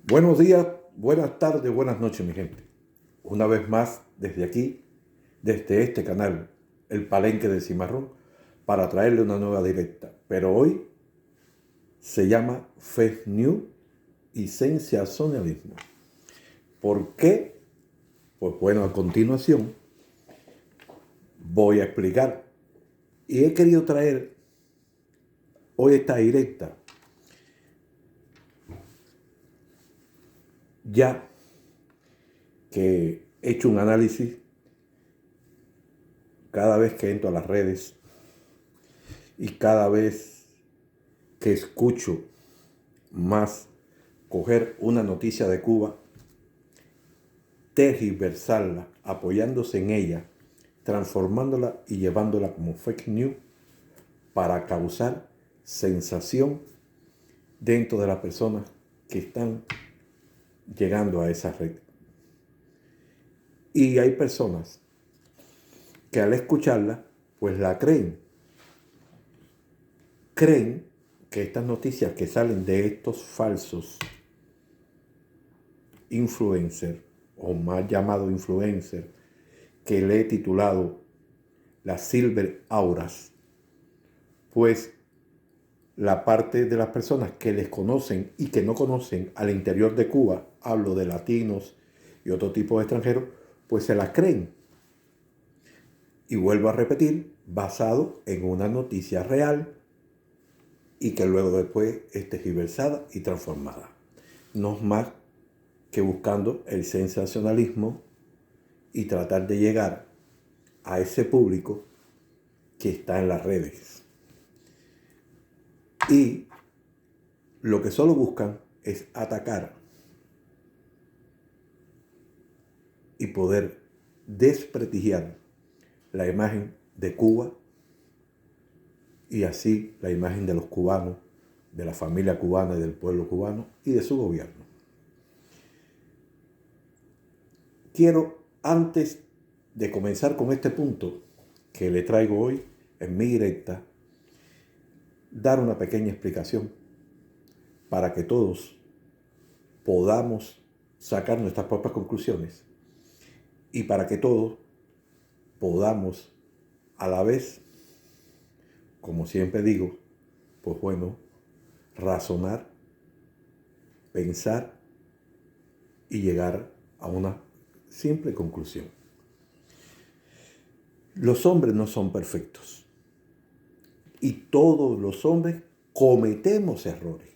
Buenos días, buenas tardes, buenas noches, mi gente. Una vez más, desde aquí, desde este canal, El Palenque de Cimarrón, para traerle una nueva directa. Pero hoy se llama Fake News y sensacionalismo. ¿Por qué? Pues bueno, a continuación voy a explicar. Y he querido traer hoy esta directa, ya que he hecho un análisis cada vez que entro a las redes y cada vez que escucho más coger una noticia de Cuba, tergiversarla, apoyándose en ella, transformándola y llevándola como fake news para causar sensación dentro de las personas que están llegando a esa red. Y hay personas que al escucharla, pues la creen. Creen que estas noticias que salen de estos falsos influencers, o más llamado influencer, que le he titulado las Silver Auras, pues la parte de las personas que les conocen y que no conocen al interior de Cuba, hablo de latinos y otro tipo de extranjeros, pues se las creen. Y vuelvo a repetir, basado en una noticia real y que luego después es tergiversada y transformada. No es más que buscando el sensacionalismo y tratar de llegar a ese público que está en las redes. Y lo que solo buscan es atacar y poder desprestigiar la imagen de Cuba y así la imagen de los cubanos, de la familia cubana y del pueblo cubano y de su gobierno. Quiero, antes de comenzar con este punto que le traigo hoy en mi directa, dar una pequeña explicación para que todos podamos sacar nuestras propias conclusiones y para que todos podamos a la vez, como siempre digo, pues bueno, razonar, pensar y llegar a una simple conclusión. Los hombres no son perfectos y todos los hombres cometemos errores.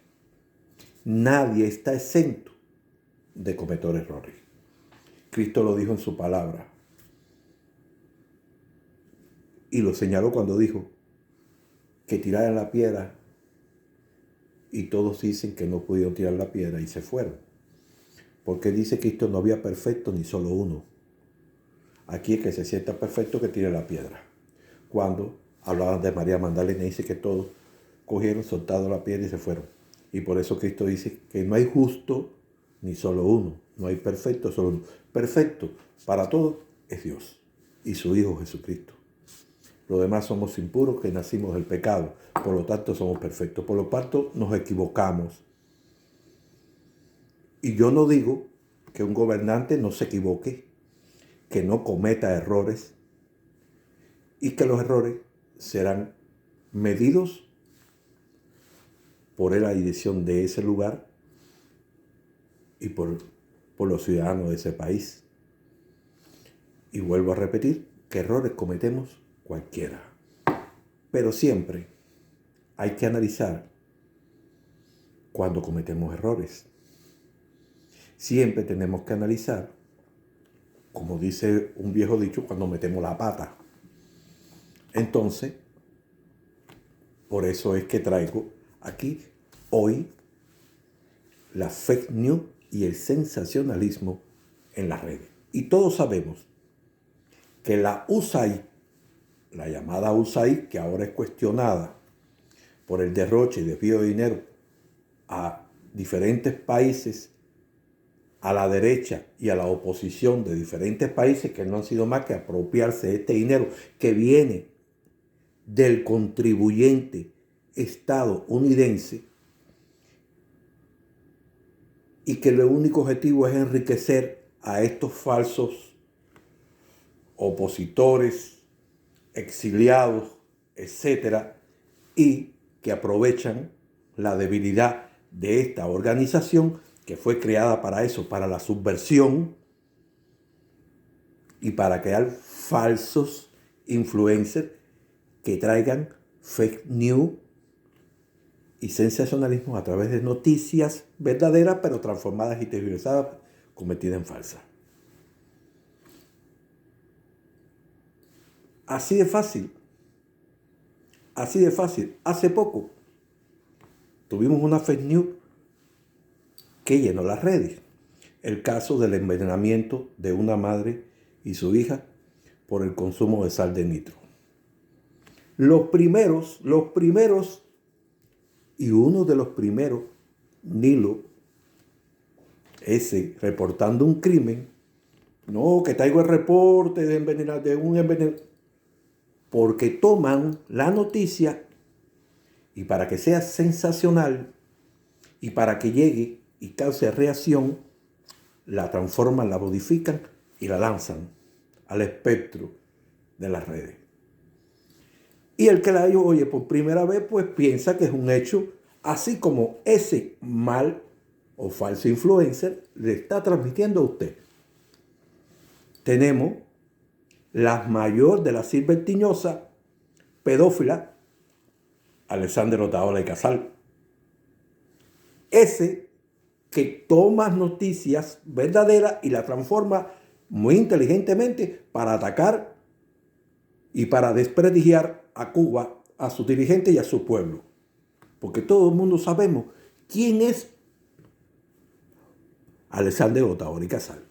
Nadie está exento de cometer errores. Cristo lo dijo en su palabra y lo señaló cuando dijo que tiraran la piedra y todos dicen que no pudieron tirar la piedra y se fueron. Porque dice Cristo no había perfecto ni solo uno. Aquí es que se sienta perfecto que tire la piedra. Cuando hablaban de María Magdalena dice que todos cogieron, soltaron la piedra y se fueron. Y por eso Cristo dice que no hay justo ni solo uno. No hay perfecto, solo uno. Perfecto para todos es Dios y su Hijo Jesucristo. Los demás somos impuros que nacimos del pecado. Por lo tanto somos perfectos. Por lo tanto nos equivocamos. Y yo no digo que un gobernante no se equivoque, que no cometa errores y que los errores serán medidos por la dirección de ese lugar y por los ciudadanos de ese país. Y vuelvo a repetir que errores cometemos cualquiera. Pero siempre hay que analizar cuando cometemos errores. Siempre tenemos que analizar, como dice un viejo dicho, cuando metemos la pata. Entonces, por eso es que traigo aquí hoy la fake news y el sensacionalismo en las redes. Y todos sabemos que la USAID, la llamada USAID, que ahora es cuestionada por el derroche y desvío de dinero a diferentes países, a la derecha y a la oposición de diferentes países que no han sido más que apropiarse de este dinero que viene del contribuyente estadounidense y que el único objetivo es enriquecer a estos falsos opositores, exiliados, etcétera, y que aprovechan la debilidad de esta organización que fue creada para eso, para la subversión y para crear falsos influencers que traigan fake news y sensacionalismo a través de noticias verdaderas pero transformadas y tergiversadas, convertidas en falsas. Así de fácil. Así de fácil. Hace poco tuvimos una fake news que llenó las redes. El caso del envenenamiento de una madre y su hija por el consumo de sal de nitro. Los primeros, y uno de los primeros, Nilo, ese reportando un crimen, no, que traigo el reporte de un envenenamiento, porque toman la noticia y para que sea sensacional y para que llegue y cause reacción, la transforman, la modifican y la lanzan al espectro de las redes. Y el que la oye por primera vez, pues piensa que es un hecho, así como ese mal o falso influencer le está transmitiendo a usted. Tenemos la mayor de las cibertiñosas pedófila, Alexandre Otaola y Casal. Ese que toma noticias verdaderas y la transforma muy inteligentemente para atacar y para desprestigiar a Cuba, a sus dirigentes y a su pueblo. Porque todo el mundo sabemos quién es Alexandre Otaola y Casal.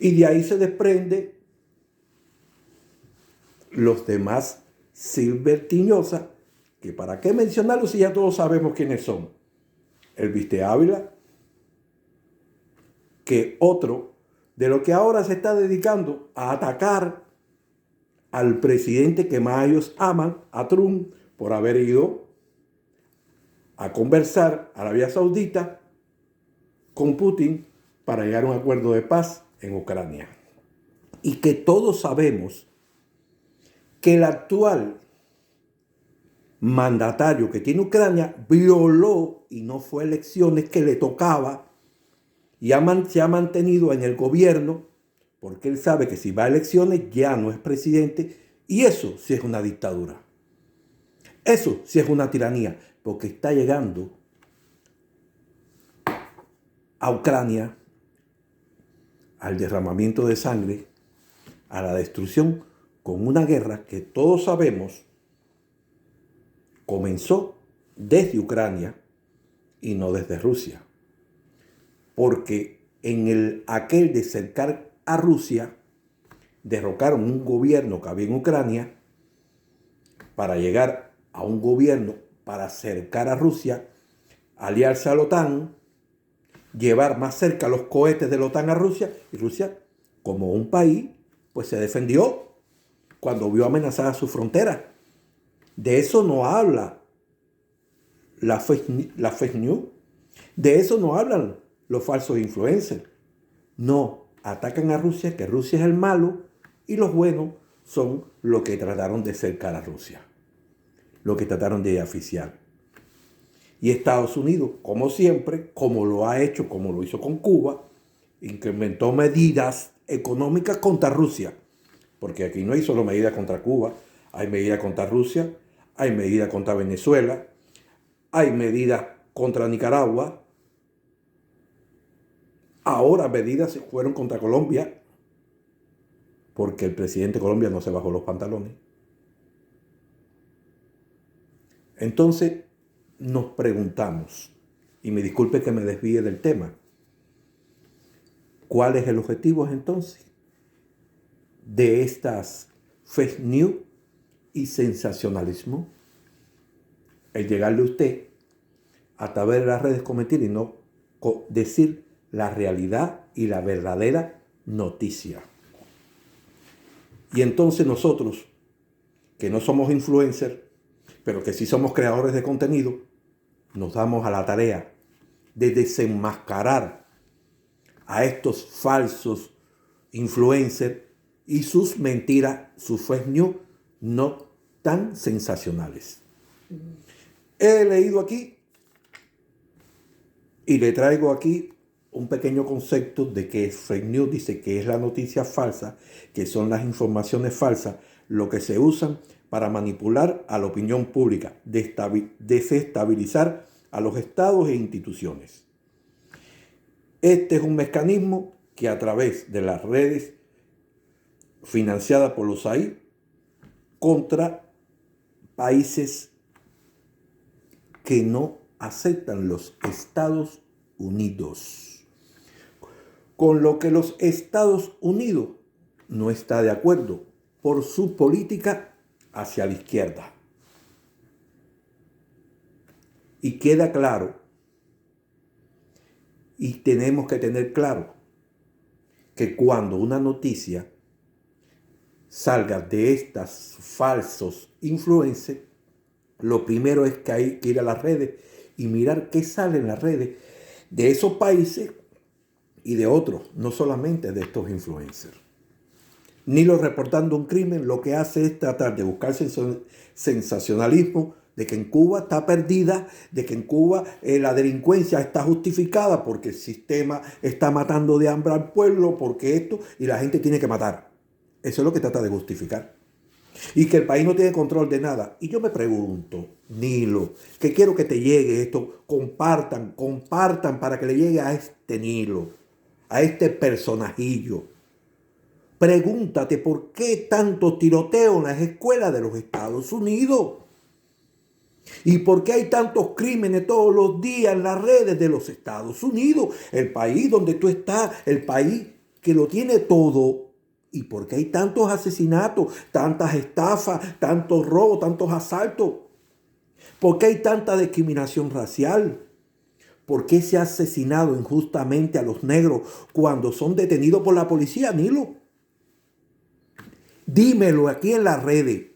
Y de ahí se desprende los demás cibertiñosas, que para qué mencionarlos si ya todos sabemos quiénes son. El Viste Ávila, que otro de lo que ahora se está dedicando a atacar al presidente que más ellos aman, a Trump, por haber ido a conversar a Arabia Saudita con Putin para llegar a un acuerdo de paz en Ucrania. Y que todos sabemos que el actual mandatario que tiene Ucrania violó, y no fue elecciones que le tocaba, y se ha mantenido en el gobierno, porque él sabe que si va a elecciones ya no es presidente, y eso sí es una dictadura. Eso sí es una tiranía, porque está llegando a Ucrania al derramamiento de sangre, a la destrucción, con una guerra que todos sabemos comenzó desde Ucrania y no desde Rusia. Porque en aquel de cercar a Rusia, derrocaron un gobierno que había en Ucrania para llegar a un gobierno para cercar a Rusia, aliarse a la OTAN, llevar más cerca los cohetes de la OTAN a Rusia, y Rusia, como un país, pues se defendió cuando vio amenazada su frontera. De eso no habla la fake news. De eso no hablan los falsos influencers. No, atacan a Rusia, que Rusia es el malo, y los buenos son los que trataron de cercar a Rusia, los que trataron de oficiar. Y Estados Unidos, como siempre, como lo ha hecho, como lo hizo con Cuba, incrementó medidas económicas contra Rusia. Porque aquí no hay solo medidas contra Cuba, hay medidas contra Rusia, hay medidas contra Venezuela, hay medidas contra Nicaragua. Ahora medidas fueron contra Colombia, porque el presidente de Colombia no se bajó los pantalones. Entonces nos preguntamos, y me disculpe que me desvíe del tema, ¿cuál es el objetivo entonces de estas fake news y sensacionalismo? El llegarle a usted a través de las redes cometer y no decir la realidad y la verdadera noticia. Y entonces nosotros, que no somos influencers, pero que sí somos creadores de contenido, nos damos a la tarea de desenmascarar a estos falsos influencers y sus mentiras, sus fake news no tan sensacionales. He leído aquí y le traigo aquí un pequeño concepto de que fake news dice que es la noticia falsa, que son las informaciones falsas, lo que se usan para manipular a la opinión pública, desestabilizar a los estados e instituciones. Este es un mecanismo que a través de las redes financiadas por los USAID contra países que no aceptan los Estados Unidos, con lo que los Estados Unidos no está de acuerdo por su política hacia la izquierda. Y queda claro, y tenemos que tener claro, que cuando una noticia salga de estas falsos influencers, lo primero es que hay que ir a las redes y mirar qué sale en las redes de esos países y de otros, no solamente de estos influencers. Nilo reportando un crimen lo que hace es tratar de buscar sensacionalismo de que en Cuba está perdida, de que en Cuba la delincuencia está justificada porque el sistema está matando de hambre al pueblo, porque esto, y la gente tiene que matar. Eso es lo que trata de justificar. Y que el país no tiene control de nada. Y yo me pregunto, Nilo, que quiero que te llegue esto, compartan para que le llegue a este Nilo, a este personajillo. Pregúntate por qué tanto tiroteo en las escuelas de los Estados Unidos. ¿Y por qué hay tantos crímenes todos los días en las redes de los Estados Unidos? El país donde tú estás, el país que lo tiene todo. ¿Y por qué hay tantos asesinatos, tantas estafas, tantos robos, tantos asaltos? ¿Por qué hay tanta discriminación racial? ¿Por qué se ha asesinado injustamente a los negros cuando son detenidos por la policía, Nilo? Dímelo aquí en las redes.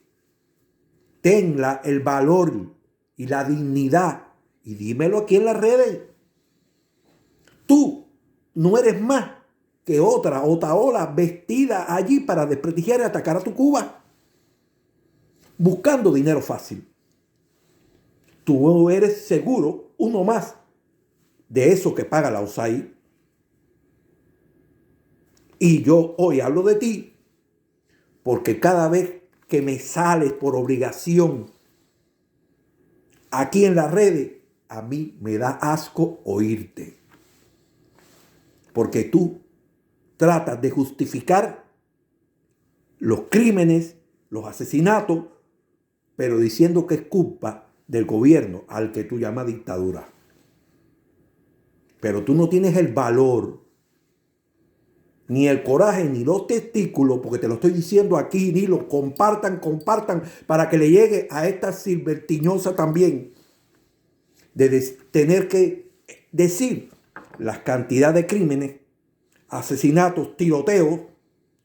Ten el valor y la dignidad. Y dímelo aquí en las redes. Tú no eres más que otra otaola vestida allí para desprestigiar y atacar a tu Cuba. Buscando dinero fácil. Tú eres seguro uno más de eso que paga la USAID. Y yo hoy hablo de ti porque cada vez que me sales por obligación aquí en las redes, a mí me da asco oírte. Porque tú tratas de justificar los crímenes, los asesinatos, pero diciendo que es culpa del gobierno al que tú llamas dictadura. Pero tú no tienes el valor, ni el coraje, ni los testículos, porque te lo estoy diciendo aquí, ni lo compartan para que le llegue a esta silbertiñosa también, de tener que decir las cantidades de crímenes, asesinatos, tiroteos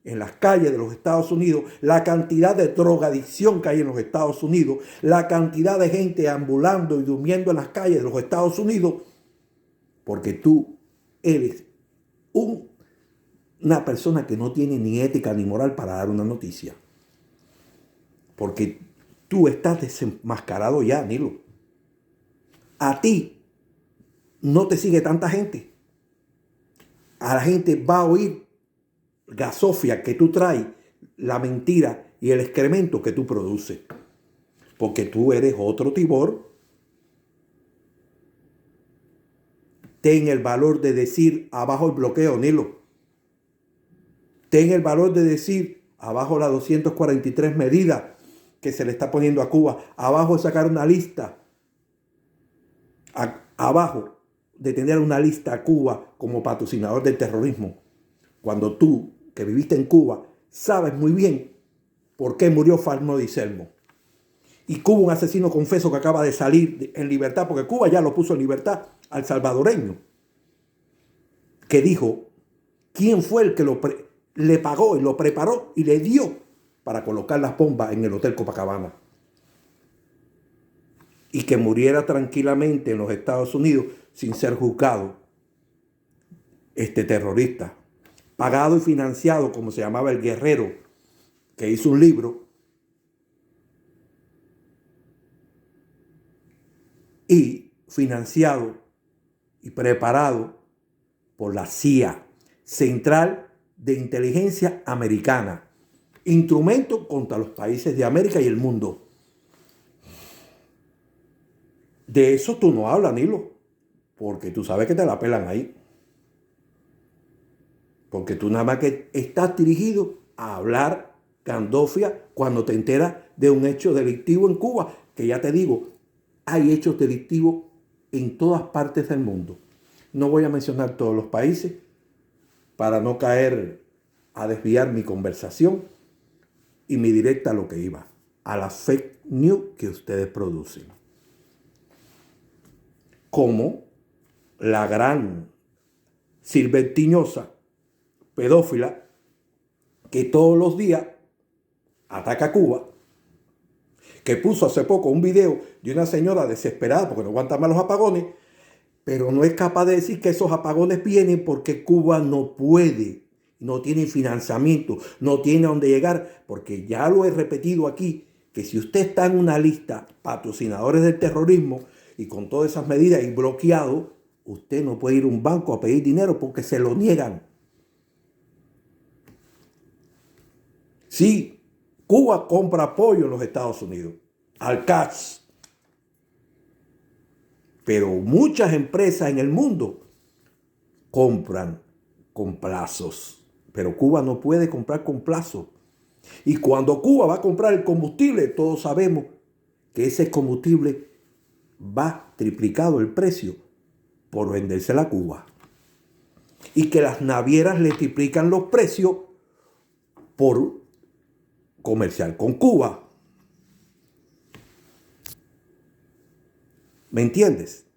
en las calles de los Estados Unidos, la cantidad de drogadicción que hay en los Estados Unidos, la cantidad de gente ambulando y durmiendo en las calles de los Estados Unidos, porque tú eres una persona que no tiene ni ética ni moral para dar una noticia. Porque tú estás desenmascarado ya, Nilo. A ti no te sigue tanta gente. A la gente va a oír gasofia que tú traes, la mentira y el excremento que tú produces. Porque tú eres otro Tibor. Ten el valor de decir abajo el bloqueo, Nilo. Ten el valor de decir abajo las 243 medidas que se le está poniendo a Cuba. Abajo de sacar una lista. Abajo de tener una lista a Cuba como patrocinador del terrorismo. Cuando tú, que viviste en Cuba, sabes muy bien por qué murió Falno Di Selmo. Y Cuba, un asesino confeso que acaba de salir en libertad, porque Cuba ya lo puso en libertad al salvadoreño, que dijo quién fue el que le pagó y lo preparó y le dio para colocar las bombas en el Hotel Copacabana. Y que muriera tranquilamente en los Estados Unidos sin ser juzgado, terrorista, pagado y financiado, como se llamaba el guerrero, que hizo un libro, y financiado y preparado por la CIA, Central de Inteligencia Americana, instrumento contra los países de América y el mundo. De eso tú no hablas, Nilo, porque tú sabes que te la pelan ahí. Porque tú nada más que estás dirigido a hablar gandofia cuando te enteras de un hecho delictivo en Cuba, que ya te digo, hay hechos delictivos en todas partes del mundo. No voy a mencionar todos los países para no caer a desviar mi conversación y mi directa a lo que iba, a la fake news que ustedes producen. Como la gran silbertiñosa pedófila que todos los días ataca a Cuba, que puso hace poco un video de una señora desesperada porque no aguanta más los apagones, pero no es capaz de decir que esos apagones vienen porque Cuba no puede, no tiene financiamiento, no tiene a dónde llegar, porque ya lo he repetido aquí, que si usted está en una lista patrocinadores del terrorismo y con todas esas medidas y bloqueado, usted no puede ir a un banco a pedir dinero porque se lo niegan. Sí, Cuba compra apoyo en los Estados Unidos, al cash. Pero muchas empresas en el mundo compran con plazos. Pero Cuba no puede comprar con plazo. Y cuando Cuba va a comprar el combustible, todos sabemos que ese combustible va triplicado el precio por vendérsela a Cuba. Y que las navieras le triplican los precios por comerciar con Cuba. ¿Me entiendes?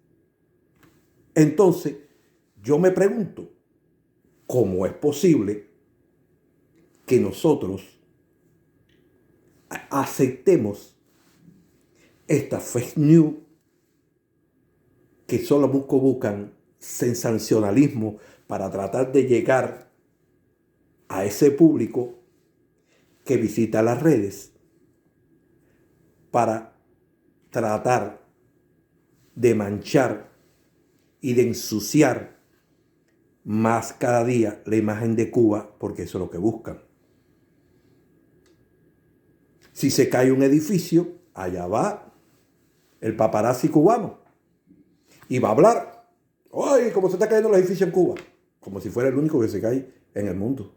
Entonces, yo me pregunto, ¿cómo es posible que nosotros aceptemos esta fake news que solo buscan sensacionalismo para tratar de llegar a ese público que visita las redes para tratar de manchar y de ensuciar más cada día la imagen de Cuba, porque eso es lo que buscan? Si se cae un edificio, allá va el paparazzi cubano y va a hablar. ¡Ay, cómo se está cayendo el edificio en Cuba! Como si fuera el único que se cae en el mundo.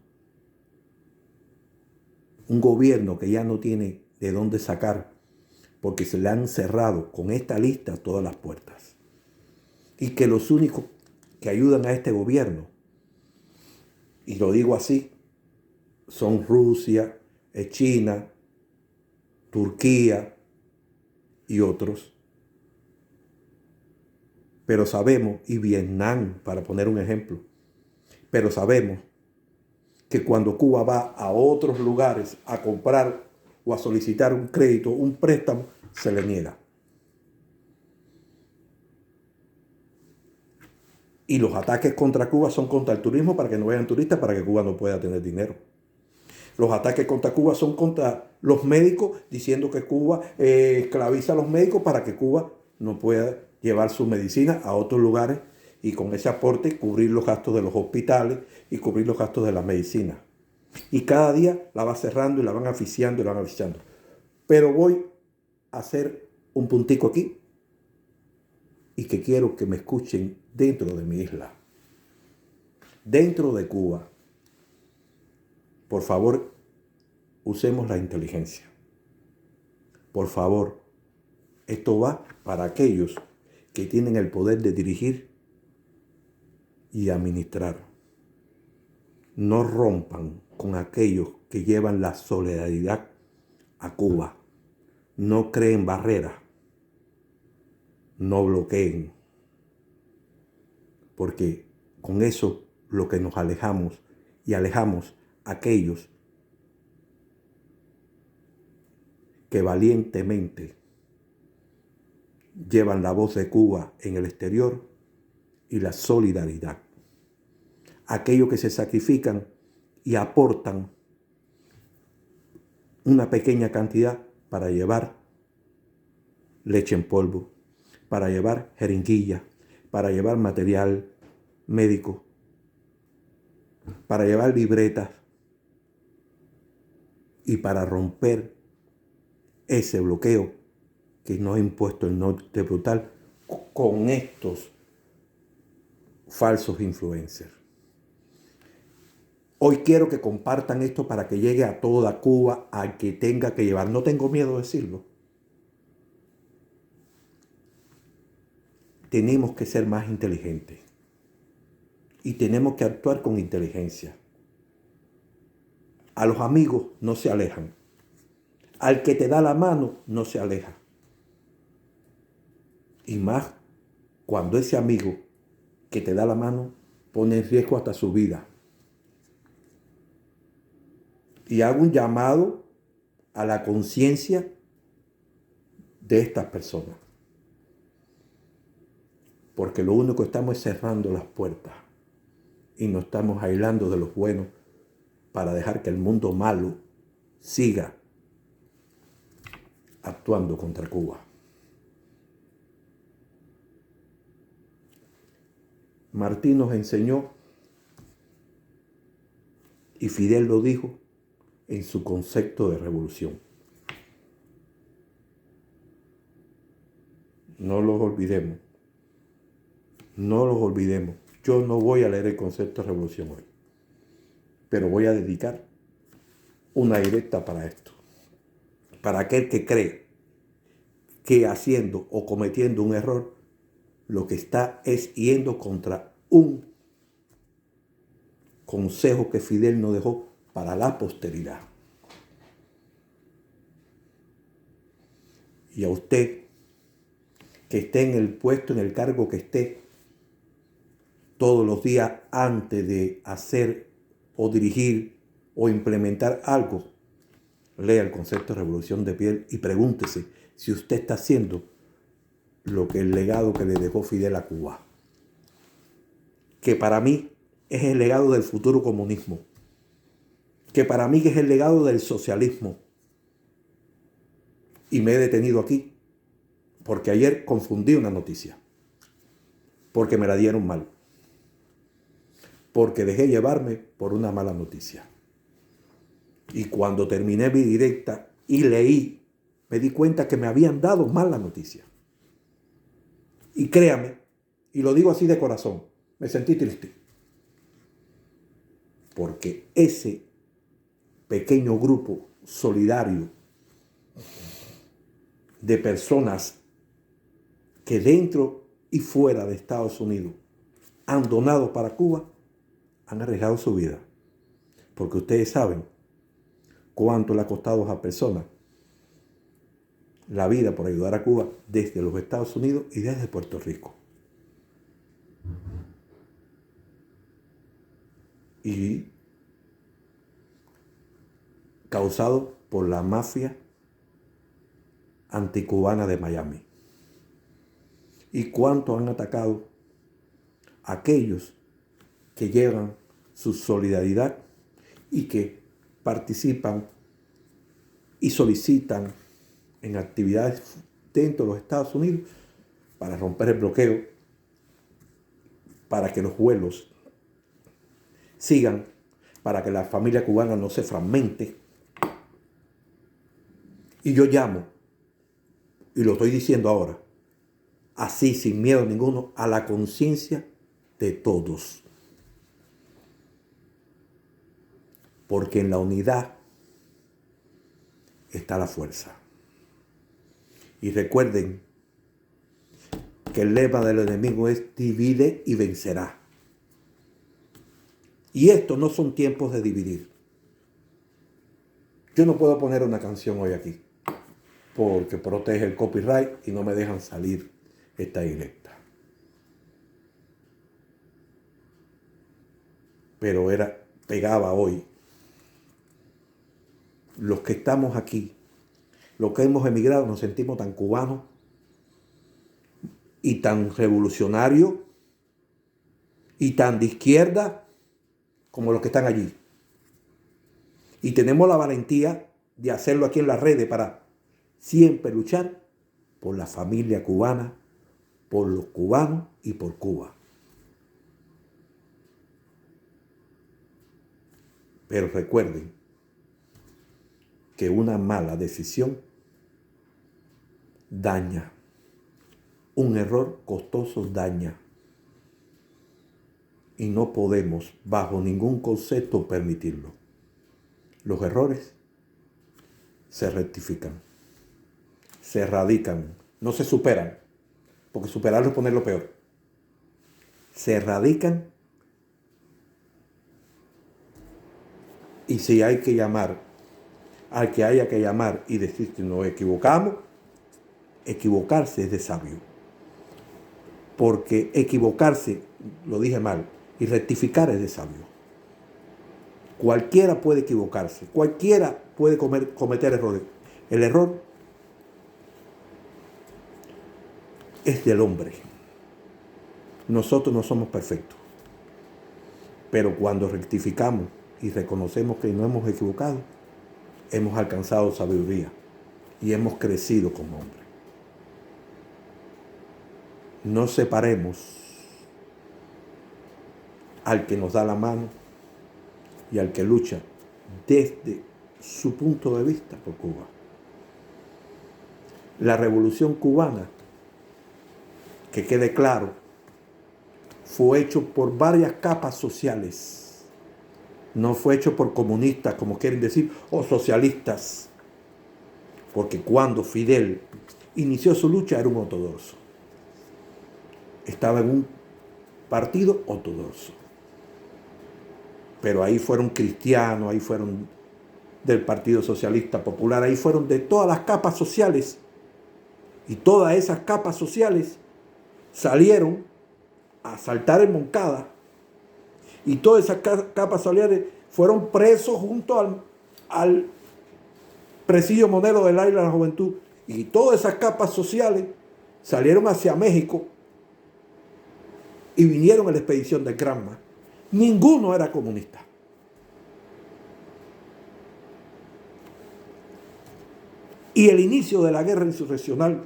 Un gobierno que ya no tiene de dónde sacar porque se le han cerrado con esta lista todas las puertas. Y que los únicos que ayudan a este gobierno, y lo digo así, son Rusia, China, Turquía y otros. Pero sabemos, y Vietnam, para poner un ejemplo, pero sabemos que cuando Cuba va a otros lugares a comprar o a solicitar un crédito, un préstamo, se le niega. Y los ataques contra Cuba son contra el turismo para que no vayan turistas, para que Cuba no pueda tener dinero. Los ataques contra Cuba son contra los médicos, diciendo que Cuba esclaviza a los médicos para que Cuba no pueda llevar su medicina a otros lugares y con ese aporte cubrir los gastos de los hospitales y cubrir los gastos de la medicina. Y cada día la va cerrando y la van asfixiando y la van asfixiando. Pero voy a hacer un puntico aquí y que quiero que me escuchen dentro de mi isla, dentro de Cuba. Por favor, usemos la inteligencia. Por favor, esto va para aquellos que tienen el poder de dirigir y administrar. No rompan con aquellos que llevan la solidaridad a Cuba. No creen barreras. No bloqueen. Porque con eso lo que nos alejamos y alejamos a aquellos que valientemente llevan la voz de Cuba en el exterior y la solidaridad. Aquellos que se sacrifican y aportan una pequeña cantidad para llevar leche en polvo, para llevar jeringuillas, para llevar material médico, para llevar libretas y para romper ese bloqueo que nos ha impuesto el norte brutal con estos falsos influencers. Hoy quiero que compartan esto para que llegue a toda Cuba, al que tenga que llevar. No tengo miedo de decirlo. Tenemos que ser más inteligentes y tenemos que actuar con inteligencia. A los amigos no se alejan. Al que te da la mano no se aleja. Y más cuando ese amigo que te da la mano pone en riesgo hasta su vida. Y hago un llamado a la conciencia de estas personas. Porque lo único que estamos es cerrando las puertas y nos estamos aislando de los buenos para dejar que el mundo malo siga actuando contra Cuba. Martí nos enseñó, y Fidel lo dijo en su concepto de revolución. No los olvidemos. No los olvidemos. Yo no voy a leer el concepto de revolución hoy, pero voy a dedicar una directa para esto. Para aquel que cree que haciendo o cometiendo un error, lo que está es yendo contra un consejo que Fidel nos dejó para la posteridad. Y a usted, que esté en el puesto, en el cargo que esté, todos los días antes de hacer o dirigir o implementar algo, lea el concepto de revolución de piel y pregúntese si usted está haciendo lo que el legado que le dejó Fidel a Cuba. Que para mí es el legado del futuro comunismo. Que para mí es el legado del socialismo. Y me he detenido aquí porque ayer confundí una noticia. Porque me la dieron mal. Porque dejé llevarme por una mala noticia. Y cuando terminé mi directa y leí, me di cuenta que me habían dado mal la noticia. Y créame, y lo digo así de corazón, me sentí triste. Porque ese pequeño grupo solidario de personas que dentro y fuera de Estados Unidos han donado para Cuba, han arriesgado su vida. Porque ustedes saben cuánto le ha costado a esa persona la vida por ayudar a Cuba desde los Estados Unidos y desde Puerto Rico. Y causado por la mafia anticubana de Miami. Y cuánto han atacado a aquellos que llevan su solidaridad y que participan y solicitan en actividades dentro de los Estados Unidos para romper el bloqueo, para que los vuelos sigan, para que la familia cubana no se fragmente. Y yo llamo, y lo estoy diciendo ahora, así sin miedo ninguno, a la conciencia de todos. Porque en la unidad está la fuerza. Y recuerden que el lema del enemigo es divide y vencerá. Y estos no son tiempos de dividir. Yo no puedo poner una canción hoy aquí porque protege el copyright y no me dejan salir esta directa. Pero pegaba hoy. Los que estamos aquí, los que hemos emigrado, nos sentimos tan cubanos y tan revolucionarios y tan de izquierda como los que están allí. Y tenemos la valentía de hacerlo aquí en las redes para siempre luchar por la familia cubana, por los cubanos y por Cuba. Pero recuerden que una mala decisión daña. Un error costoso daña. Y no podemos, bajo ningún concepto, permitirlo. Los errores se rectifican, se erradican, no se superan, porque superarlo es ponerlo peor. Se erradican y si hay que llamar al que haya que llamar y decir que nos equivocamos, equivocarse es de sabio. Porque equivocarse, lo dije mal, y rectificar es de sabio. Cualquiera puede equivocarse, cualquiera puede cometer errores. El error es del hombre. Nosotros no somos perfectos. Pero cuando rectificamos y reconocemos que no hemos equivocado, hemos alcanzado sabiduría y hemos crecido como hombres. No separemos al que nos da la mano y al que lucha desde su punto de vista por Cuba. La revolución cubana, que quede claro, fue hecho por varias capas sociales. No fue hecho por comunistas, como quieren decir, o socialistas. Porque cuando Fidel inició su lucha era un ortodoxo. Estaba en un partido ortodoxo. Pero ahí fueron cristianos, ahí fueron del Partido Socialista Popular, ahí fueron de todas las capas sociales. Y todas esas capas sociales salieron a saltar en Moncada. Y todas esas capas sociales fueron presos junto al presidio Monero del Águila de la Juventud. Y todas esas capas sociales salieron hacia México y vinieron a la expedición del Granma. Ninguno era comunista. Y el inicio de la guerra insurreccional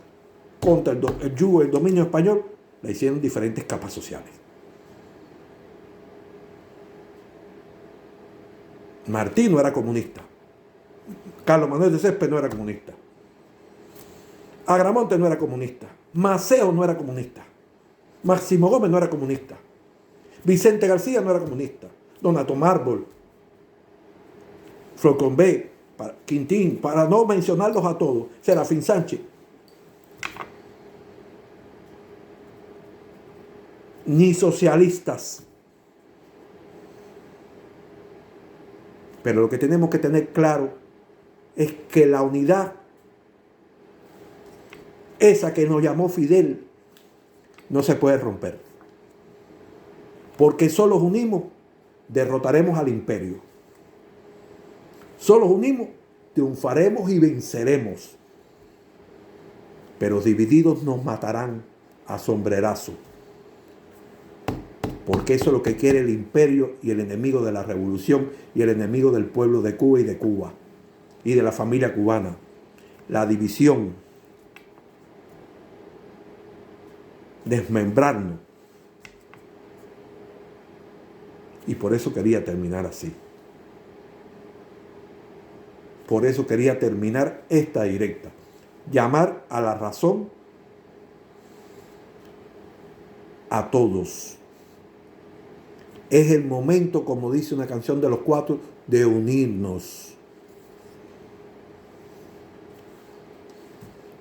contra el yugo del dominio español la hicieron diferentes capas sociales. Martí no era comunista. Carlos Manuel de Céspedes no era comunista. Agramonte no era comunista. Maceo no era comunista. Máximo Gómez no era comunista. Vicente García no era comunista. Donato Mármol, Flor B, Quintín, para no mencionarlos a todos, Serafín Sánchez. Ni socialistas. Pero lo que tenemos que tener claro es que la unidad, esa que nos llamó Fidel, no se puede romper. Porque solos unimos, derrotaremos al imperio. Solos unimos, triunfaremos y venceremos. Pero divididos nos matarán a sombrerazo. Porque eso es lo que quiere el imperio y el enemigo de la revolución y el enemigo del pueblo de Cuba y de Cuba y de la familia cubana. La división, desmembrarnos. Y por eso quería terminar así. Por eso quería terminar esta directa. Llamar a la razón a todos. Es el momento, como dice una canción de los Cuatro, de unirnos.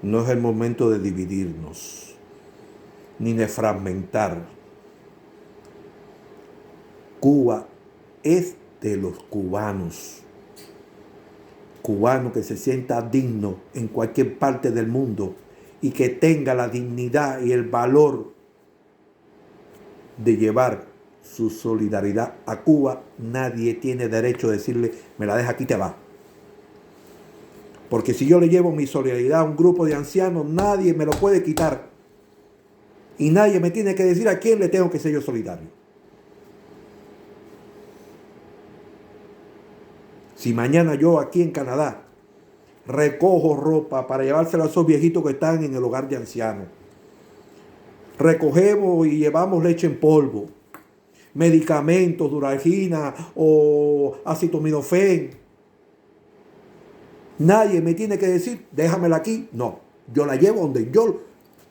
No es el momento de dividirnos, ni de fragmentar. Cuba es de los cubanos. Cubano que se sienta digno en cualquier parte del mundo y que tenga la dignidad y el valor de llevar su solidaridad a Cuba, nadie tiene derecho a decirle, me la deja aquí, te va. Porque si yo le llevo mi solidaridad a un grupo de ancianos, nadie me lo puede quitar. Y nadie me tiene que decir a quién le tengo que ser yo solidario. Si mañana yo aquí en Canadá recojo ropa para llevársela a esos viejitos que están en el hogar de ancianos, recogemos y llevamos leche en polvo, medicamentos, Duralgina o acetaminofén, nadie me tiene que decir, déjamela aquí. No, yo la llevo donde yo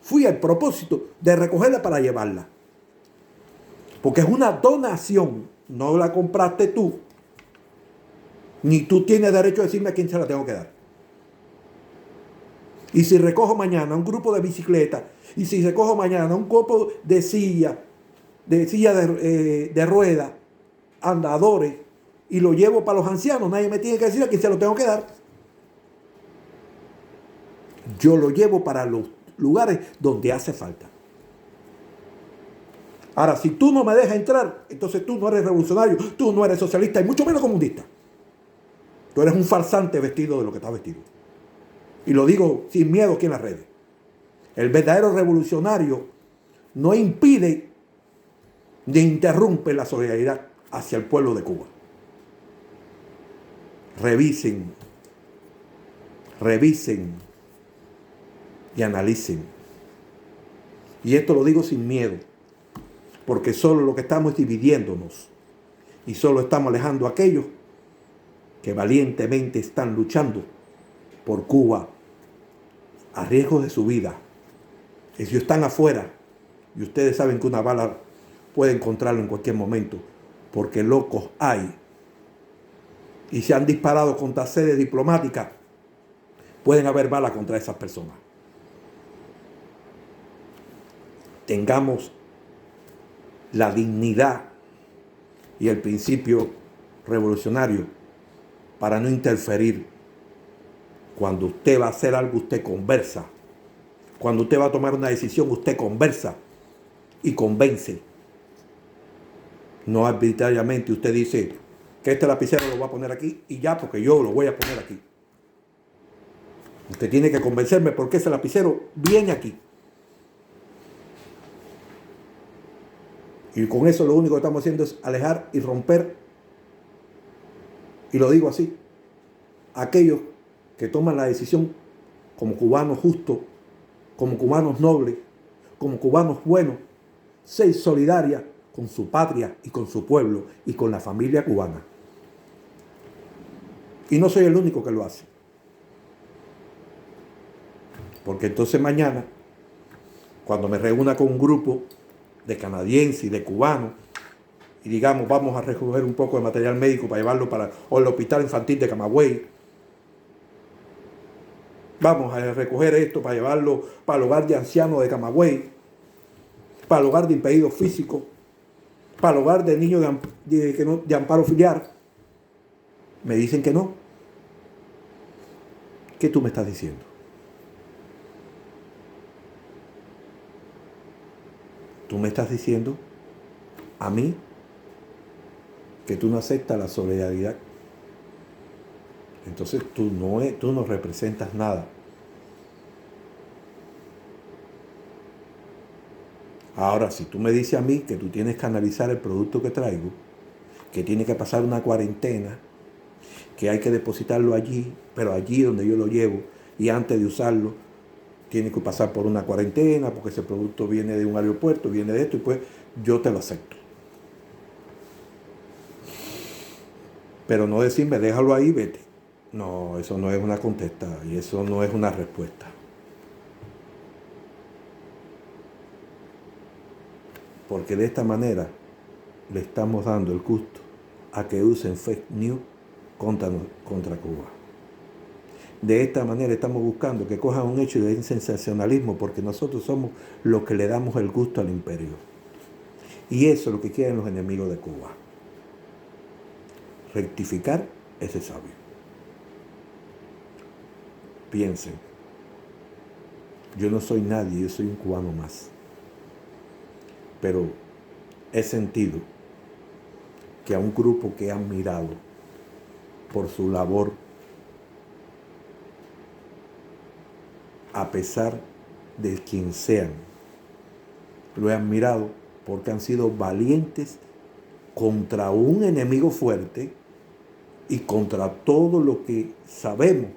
fui al propósito de recogerla para llevarla. Porque es una donación, no la compraste tú, ni tú tienes derecho a decirme a quién se la tengo que dar. Y si recojo mañana un grupo de bicicletas, y si recojo mañana un grupo de silla de ruedas, andadores, y lo llevo para los ancianos, nadie me tiene que decir a quién se lo tengo que dar. Yo lo llevo para los lugares donde hace falta. Ahora, si tú no me dejas entrar, entonces tú no eres revolucionario, tú no eres socialista y mucho menos comunista. Tú eres un farsante vestido de lo que estás vestido. Y lo digo sin miedo aquí en las redes. El verdadero revolucionario no impide ni interrumpe la solidaridad hacia el pueblo de Cuba. Revisen y analicen. Y esto lo digo sin miedo, porque solo lo que estamos es dividiéndonos y solo estamos alejando a aquellos que valientemente están luchando por Cuba a riesgo de su vida. Y si están afuera, y ustedes saben que una bala puede encontrarlo en cualquier momento, porque locos hay, y se han disparado contra sedes diplomáticas, pueden haber balas contra esas personas. Tengamos la dignidad y el principio revolucionario para no interferir. Cuando usted va a hacer algo, usted conversa. Cuando usted va a tomar una decisión, usted conversa y convence. No arbitrariamente usted dice que este lapicero lo voy a poner aquí y ya, porque yo lo voy a poner aquí. Usted tiene que convencerme porque ese lapicero viene aquí. Y con eso lo único que estamos haciendo es alejar y romper, y lo digo así, aquellos que toman la decisión como cubanos justos, como cubanos nobles, como cubanos buenos, ser solidaria con su patria y con su pueblo y con la familia cubana. Y no soy el único que lo hace. Porque entonces mañana, cuando me reúna con un grupo de canadienses y de cubanos, y digamos, vamos a recoger un poco de material médico para llevarlo para el hospital infantil de Camagüey, vamos a recoger esto para llevarlo para el hogar de ancianos de Camagüey, para el hogar de impedidos físicos, para el hogar de niños de amparo filiar, me dicen que no. ¿Qué tú me estás diciendo? Tú me estás diciendo a mí que tú no aceptas la solidaridad. Entonces tú no representas nada. Ahora, si tú me dices a mí que tú tienes que analizar el producto que traigo, que tiene que pasar una cuarentena, que hay que depositarlo allí, pero allí donde yo lo llevo, y antes de usarlo, tiene que pasar por una cuarentena, porque ese producto viene de un aeropuerto, viene de esto, y pues yo te lo acepto. Pero no decirme, déjalo ahí, vete. No, eso no es una contesta y eso no es una respuesta. Porque de esta manera le estamos dando el gusto a que usen fake news contra Cuba. De esta manera estamos buscando que cojan un hecho y den sensacionalismo, porque nosotros somos los que le damos el gusto al imperio. Y eso es lo que quieren los enemigos de Cuba. Rectificar ese sabio. Piensen, yo no soy nadie, yo soy un cubano más. Pero he sentido que a un grupo que han mirado por su labor, a pesar de quien sean, lo he admirado porque han sido valientes contra un enemigo fuerte, y contra todo lo que sabemos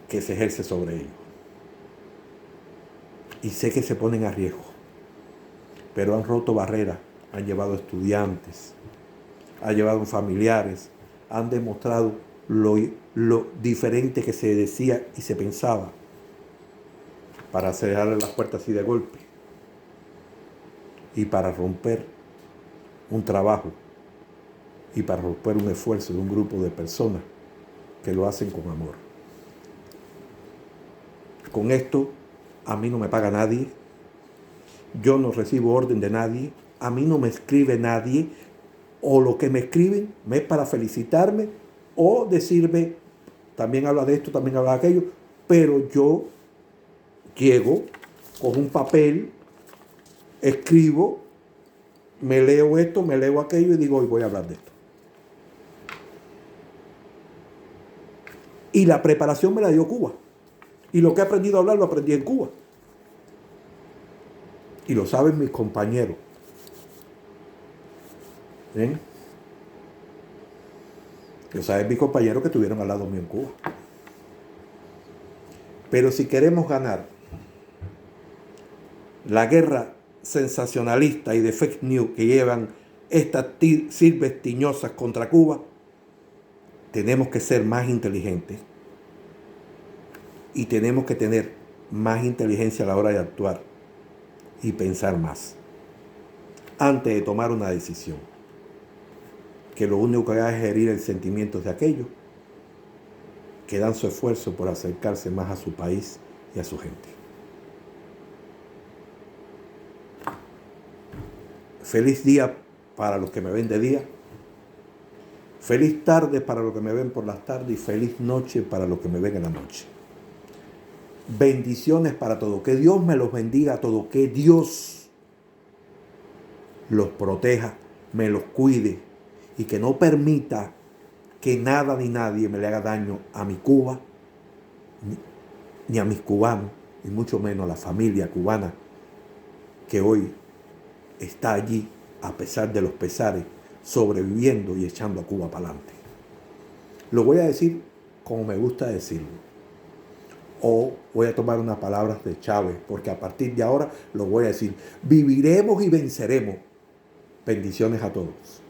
que se ejerce sobre ellos. Y sé que se ponen a riesgo, pero han roto barreras, han llevado estudiantes, han llevado familiares, han demostrado lo diferente que se decía y se pensaba para cerrarle las puertas así de golpe y para romper un trabajo y para romper un esfuerzo de un grupo de personas que lo hacen con amor. Con esto a mí no me paga nadie, yo no recibo orden de nadie, a mí no me escribe nadie, o lo que me escriben me es para felicitarme o decirme, también habla de esto, también habla de aquello, pero yo llego con un papel, escribo, me leo esto, me leo aquello y digo, hoy voy a hablar de esto. Y la preparación me la dio Cuba. Y lo que he aprendido a hablar lo aprendí en Cuba. Y lo saben mis compañeros. ¿Ven? Lo saben mis compañeros que estuvieron al lado mío en Cuba. Pero si queremos ganar la guerra sensacionalista y de fake news que llevan estas sirves tiñosas contra Cuba, tenemos que ser más inteligentes y tenemos que tener más inteligencia a la hora de actuar y pensar más antes de tomar una decisión, que lo único que haga es herir el sentimiento de aquellos que dan su esfuerzo por acercarse más a su país y a su gente. Feliz día para los que me ven de día, feliz tarde para los que me ven por las tardes y feliz noche para los que me ven en la noche. Bendiciones para todos, que Dios me los bendiga a todos, que Dios los proteja, me los cuide y que no permita que nada ni nadie me le haga daño a mi Cuba, ni a mis cubanos, y mucho menos a la familia cubana que hoy está allí a pesar de los pesares, sobreviviendo y echando a Cuba para adelante. Lo voy a decir como me gusta decirlo. O voy a tomar unas palabras de Chávez, porque a partir de ahora lo voy a decir. Viviremos y venceremos. Bendiciones a todos.